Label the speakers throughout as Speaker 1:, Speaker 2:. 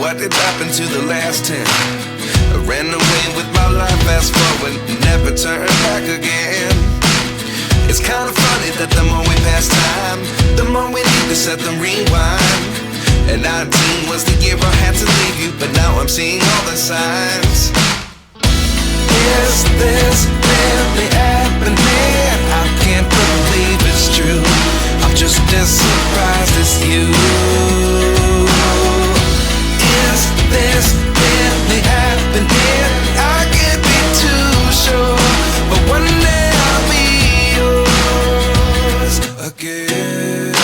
Speaker 1: What did happen to the last 10? I ran away with my life, fast forward, never turn back again. It's kinda funny that the more we pass time, the more we need to set them rewind. And 19 was the year I had to leave you, but now I'm seeing all the signs. Is this really happening? I can't believe it's true. I'm just as surprised as you. Is this really happening? I can't be too sure, but one day I'll be yours again.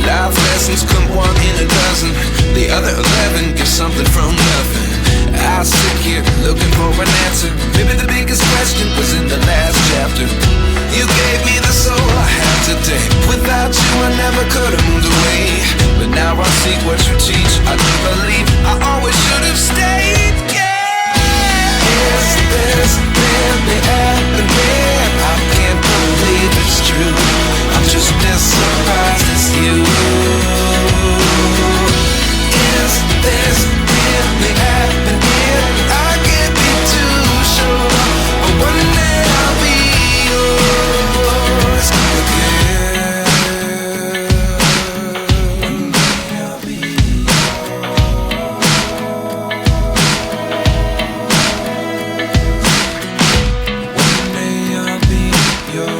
Speaker 1: Life lessons come one in a dozen. The other 11 give something from nothing. I sit here looking for an answer. Maybe the biggest question was in the last chapter. You gave me the soul I have today. Without you I never could have moved away. But now I see what you teach. I do believe I always should have stayed. Yeah. Is this really happening? I can't believe it's true. I'm just as surprised as you. Is this really happening? I can't be too sure, but one day I'll be yours again. One day I'll be One day I'll be yours.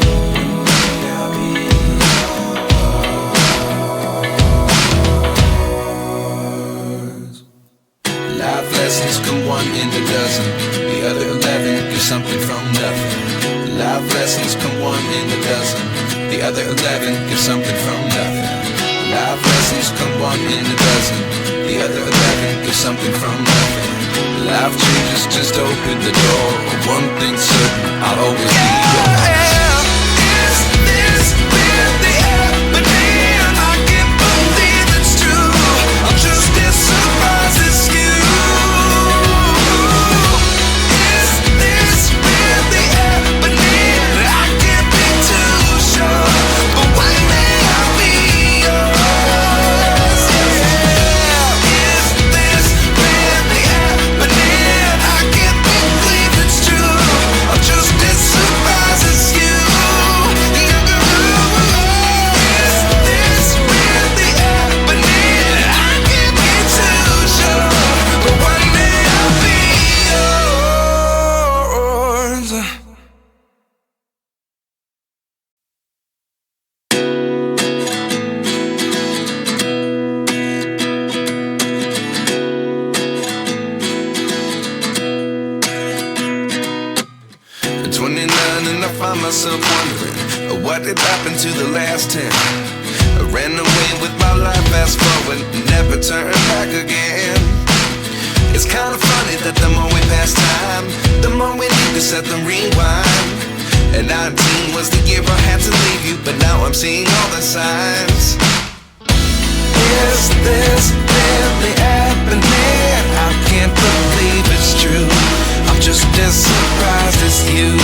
Speaker 1: Life lessons come one in a dozen. The other 11 give something from nothing. Life lessons come one in a dozen. The other 11 give something from nothing. Life lessons come one in a dozen. The other 11 give something from nothing. Life changes just open the door. One thing's certain, I'll always be yours. Is this really happening? I can't believe it's true. I'm just as surprised as you. Is this really happening? I can't be too sure, but one day I'll be yours. Yeah. Is this really happening? I can't believe it's true. I'm just as surprised as you. Is this really happening? I can't be too sure, but one day I'll be yours. 29 and I find myself wondering, what did happen to the last 10? I ran away with my life, fast forward, never turn back again. It's kinda funny that the more we pass time, the more we need to set them rewind. And 19 was the year I had to leave you, but now I'm seeing all the signs. Is this really happening? I can't believe it's true. I'm just as surprised as you.